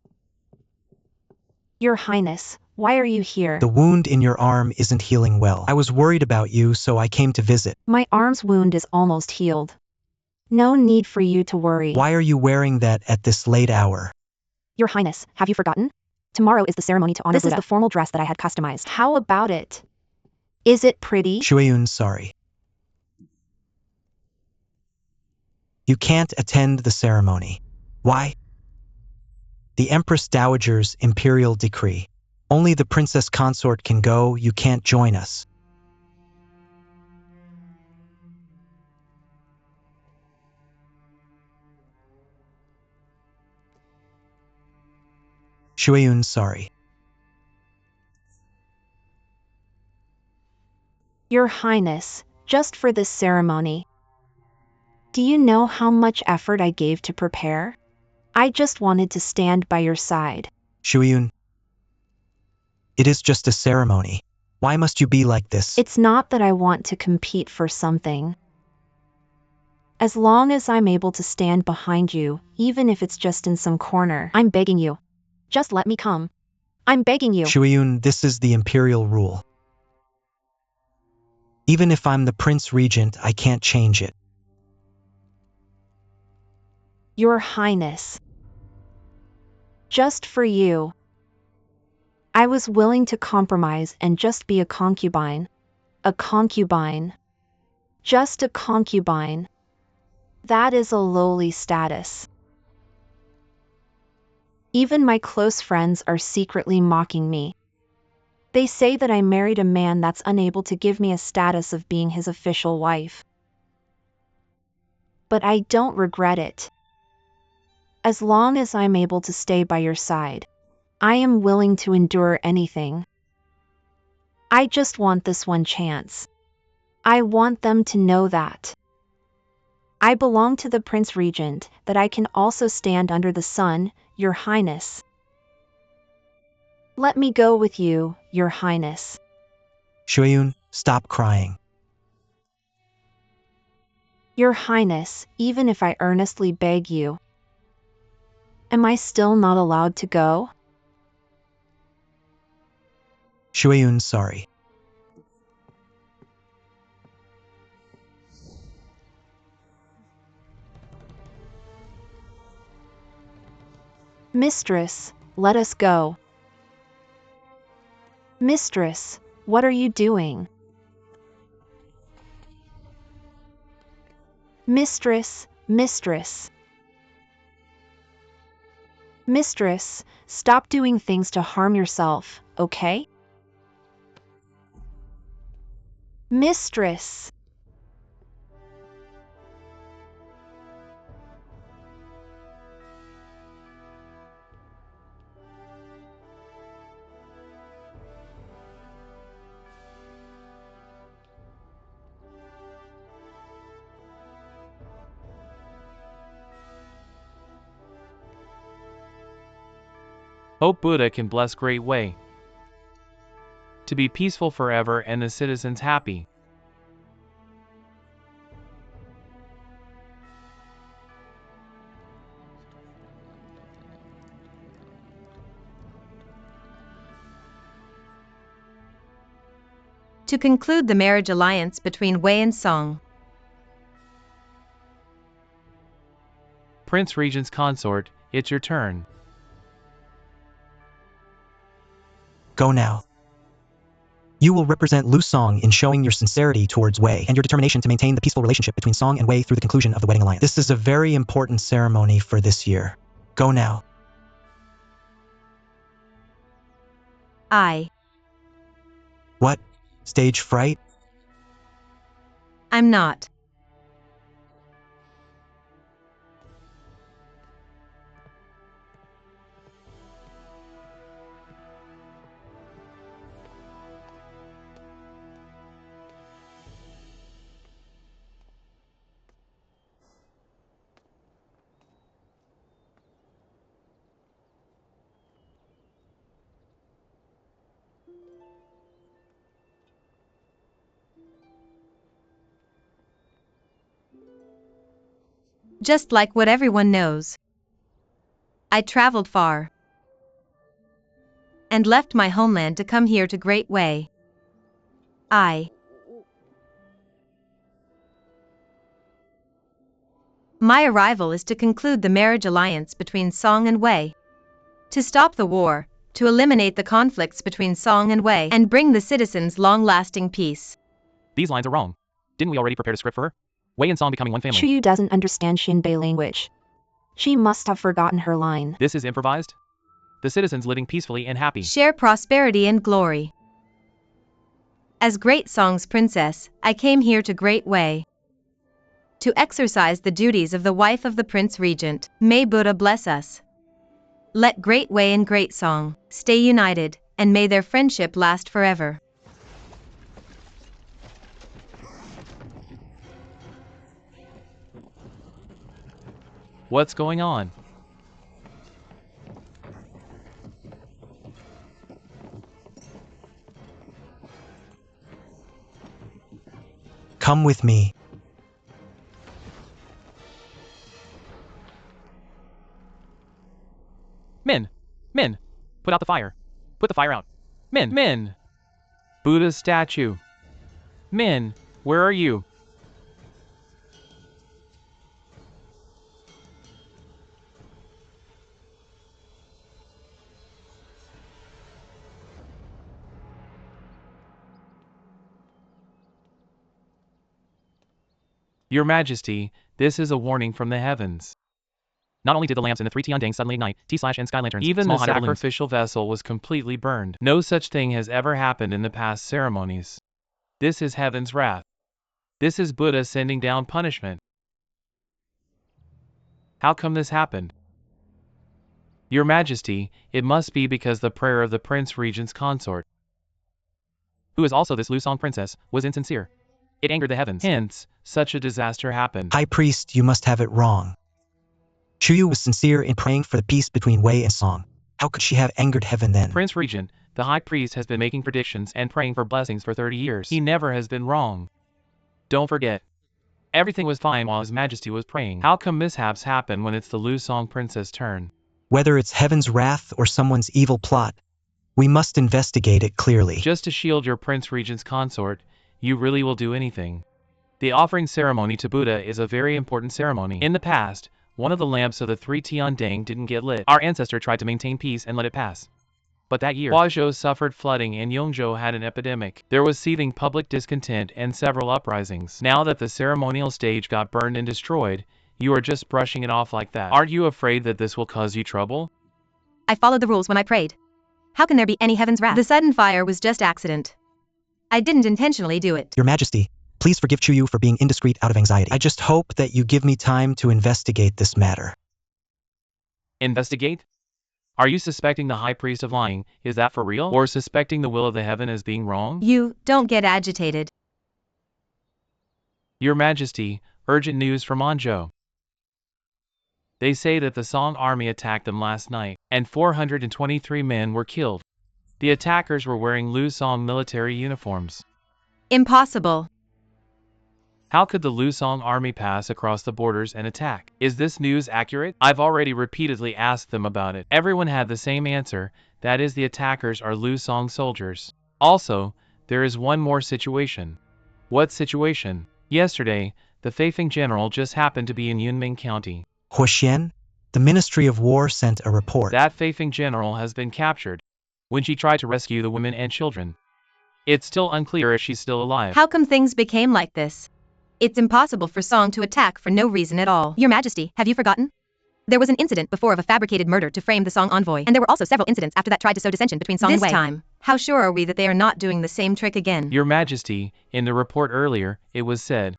Your Highness, why are you here? The wound in your arm isn't healing well. I was worried about you, so I came to visit. My arm's wound is almost healed. No need for you to worry. Why are you wearing that at this late hour? Your Highness, have you forgotten? Tomorrow is the ceremony to honor Buddha. This is the formal dress that I had customized. How about it? Is it pretty? Shuayun, sorry. You can't attend the ceremony. Why? The Empress Dowager's imperial decree. Only the princess consort can go, you can't join us. Shuayun, sorry. Your Highness, just for this ceremony. Do you know how much effort I gave to prepare? I just wanted to stand by your side. Shuayun, it is just a ceremony. Why must you be like this? It's not that I want to compete for something. As long as I'm able to stand behind you, even if it's just in some corner, I'm begging you. Just let me come. I'm begging you. Shuayun, this is the imperial rule. Even if I'm the Prince Regent, I can't change it. Your Highness. Just for you. I was willing to compromise and just be a concubine. A concubine. Just a concubine. That is a lowly status. Even my close friends are secretly mocking me. They say that I married a man that's unable to give me a status of being his official wife. But I don't regret it. As long as I'm able to stay by your side, I am willing to endure anything. I just want this one chance. I want them to know that I belong to the Prince Regent, that I can also stand under the sun, Your Highness. Let me go with you, Your Highness. Shuayun, stop crying. Your Highness, even if I earnestly beg you, am I still not allowed to go? Shuayun, sorry. Mistress, let us go. Mistress, what are you doing? Mistress, mistress. Mistress, stop doing things to harm yourself, okay? Mistress. Hope Buddha can bless great way. To be peaceful forever and the citizens happy. To conclude the marriage alliance between Wei and Song. Prince Regent's consort, it's your turn. Go now. You will represent Lu Song in showing your sincerity towards Wei and your determination to maintain the peaceful relationship between Song and Wei through the conclusion of the wedding alliance. This is a very important ceremony for this year. Go now. What? Stage fright? I'm not. Just like what everyone knows. I traveled far and left my homeland to come here to Great Way. My arrival is to conclude the marriage alliance between Song and Wei, to stop the war, to eliminate the conflicts between Song and Wei, and bring the citizens long-lasting peace. These lines are wrong. Didn't we already prepare a script for her? Wei and Song becoming one family. Chuyu doesn't understand Xinbei language. She must have forgotten her line. This is improvised? The citizens living peacefully and happy. Share prosperity and glory. As Great Song's princess, I came here to Great Wei to exercise the duties of the wife of the Prince Regent. May Buddha bless us. Let Great Wei and Great Song stay united, and may their friendship last forever. What's going on? Come with me. Min, put out the fire. Put the fire out. Min. Buddha's statue. Min, where are you? Your Majesty, this is a warning from the heavens. Not only did the lamps in the 3 Tiandang suddenly ignite, and sky lanterns, even the sacrificial vessel was completely burned. No such thing has ever happened in the past ceremonies. This is heaven's wrath. This is Buddha sending down punishment. How come this happened? Your Majesty, it must be because the prayer of the Prince Regent's consort, who is also this Lusong princess, was insincere. It angered the heavens. Hence, such a disaster happened. High Priest, you must have it wrong. Chuyu was sincere in praying for the peace between Wei and Song. How could she have angered heaven then? Prince Regent, the High Priest has been making predictions and praying for blessings for 30 years. He never has been wrong. Don't forget. Everything was fine while His Majesty was praying. How come mishaps happen when it's the Lusong princess' turn? Whether it's heaven's wrath or someone's evil plot, we must investigate it clearly. Just to shield your Prince Regent's consort, you really will do anything. The offering ceremony to Buddha is a very important ceremony. In the past, one of the lamps of the 3 Tiandang didn't get lit. Our ancestor tried to maintain peace and let it pass. But that year, Huazhou suffered flooding and Yongzhou had an epidemic. There was seething public discontent and several uprisings. Now that the ceremonial stage got burned and destroyed, you are just brushing it off like that. Aren't you afraid that this will cause you trouble? I followed the rules when I prayed. How can there be any heaven's wrath? The sudden fire was just accident. I didn't intentionally do it. Your Majesty, please forgive Chuyu for being indiscreet out of anxiety. I just hope that you give me time to investigate this matter. Investigate? Are you suspecting the High Priest of lying? Is that for real? Or suspecting the will of the heaven as being wrong? You don't get agitated. Your Majesty, urgent news from Anzhou. They say that the Song army attacked them last night, and 423 men were killed. The attackers were wearing Lusong military uniforms. Impossible. How could the Lusong army pass across the borders and attack? Is this news accurate? I've already repeatedly asked them about it. Everyone had the same answer, that is the attackers are Lusong soldiers. Also, there is one more situation. What situation? Yesterday, the Feifeng general just happened to be in Yunming County. Huoxian, the Ministry of War sent a report. That Feifeng general has been captured when she tried to rescue the women and children. It's still unclear if she's still alive. How come things became like this? It's impossible for Song to attack for no reason at all. Your Majesty, have you forgotten? There was an incident before of a fabricated murder to frame the Song envoy, and there were also several incidents after that tried to sow dissension between Song and Wei. This time, how sure are we that they are not doing the same trick again? Your Majesty, in the report earlier, it was said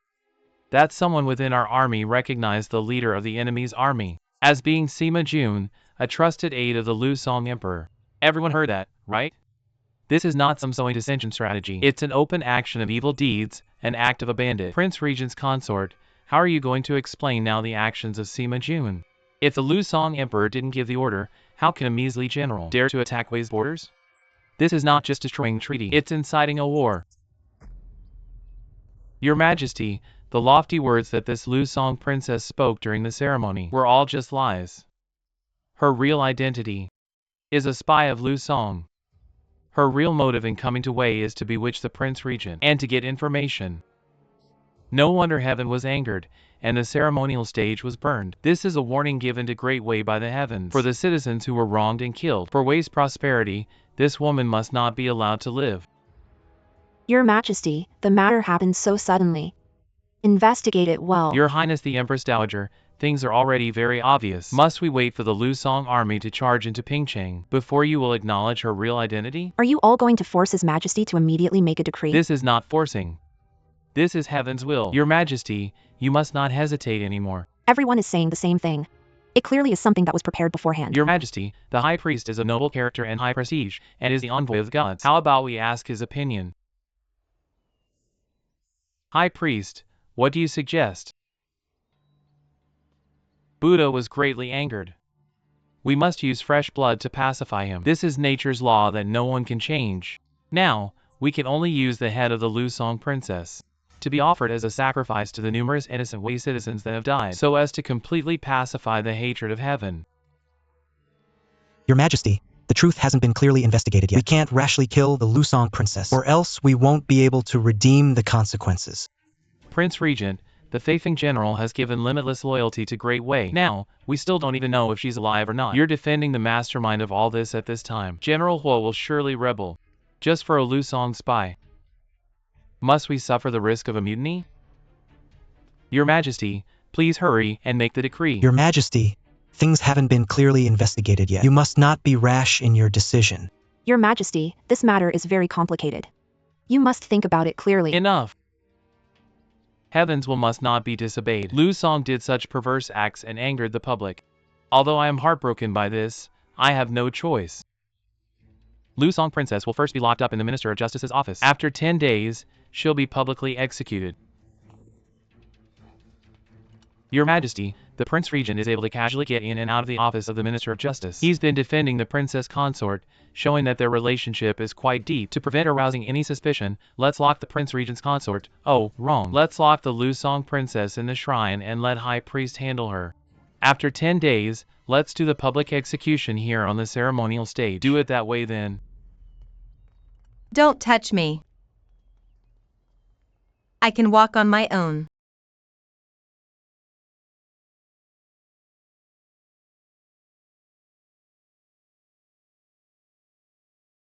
that someone within our army recognized the leader of the enemy's army as being Sima Jun, a trusted aide of the Lusong Emperor. Everyone heard that, right? This is not some sowing dissension strategy. It's an open action of evil deeds, an act of a bandit. Prince Regent's consort, how are you going to explain now the actions of Sima Jun? If the Lusong Emperor didn't give the order, how can a measly general dare to attack Wei's borders? This is not just destroying the treaty, it's inciting a war. Your Majesty, The lofty words that this Lusong princess spoke during the ceremony were all just lies. Her real identity is a spy of Lusong. Her real motive in coming to Wei is to bewitch the Prince Regent and to get information. No wonder heaven was angered, and the ceremonial stage was burned. This is a warning given to Great Wei by the heavens for the citizens who were wronged and killed. For Wei's prosperity, this woman must not be allowed to live. Your Majesty, the matter happened so suddenly. Investigate it well. Your Highness the Empress Dowager, things are already very obvious. Must we wait for the Lusong army to charge into Pingcheng before you will acknowledge her real identity? Are you all going to force His Majesty to immediately make a decree? This is not forcing. This is heaven's will. Your Majesty, you must not hesitate anymore. Everyone is saying the same thing. It clearly is something that was prepared beforehand. Your Majesty, the High Priest is of noble character and high prestige, and is the envoy of the gods. How about we ask his opinion? High Priest, what do you suggest? Buddha was greatly angered. We must use fresh blood to pacify him. This is nature's law that no one can change. Now, we can only use the head of the Lusong princess to be offered as a sacrifice to the numerous innocent Wei citizens that have died, so as to completely pacify the hatred of heaven. Your Majesty, the truth hasn't been clearly investigated yet. We can't rashly kill the Lusong princess, or else we won't be able to redeem the consequences. Prince Regent, the Feifeng General has given limitless loyalty to Great Wei. Now, we still don't even know if she's alive or not. You're defending the mastermind of all this at this time. General Huo will surely rebel, just for a Lusong spy. Must we suffer the risk of a mutiny? Your Majesty, please hurry and make the decree. Your Majesty, things haven't been clearly investigated yet. You must not be rash in your decision. Your Majesty, this matter is very complicated. You must think about it clearly. Enough. Heaven's will must not be disobeyed. Lusong did such perverse acts and angered the public. Although I am heartbroken by this, I have no choice. Lusong princess will first be locked up in the Minister of Justice's office. After 10 days, she'll be publicly executed. Your Majesty, the Prince Regent is able to casually get in and out of the office of the Minister of Justice. He's been defending the princess consort, showing that their relationship is quite deep. To prevent arousing any suspicion, let's lock the Prince Regent's consort. Oh, wrong. Let's lock the Lusong princess in the shrine and let High Priest handle her. After 10 days, let's do the public execution here on the ceremonial stage. Do it that way then. Don't touch me. I can walk on my own.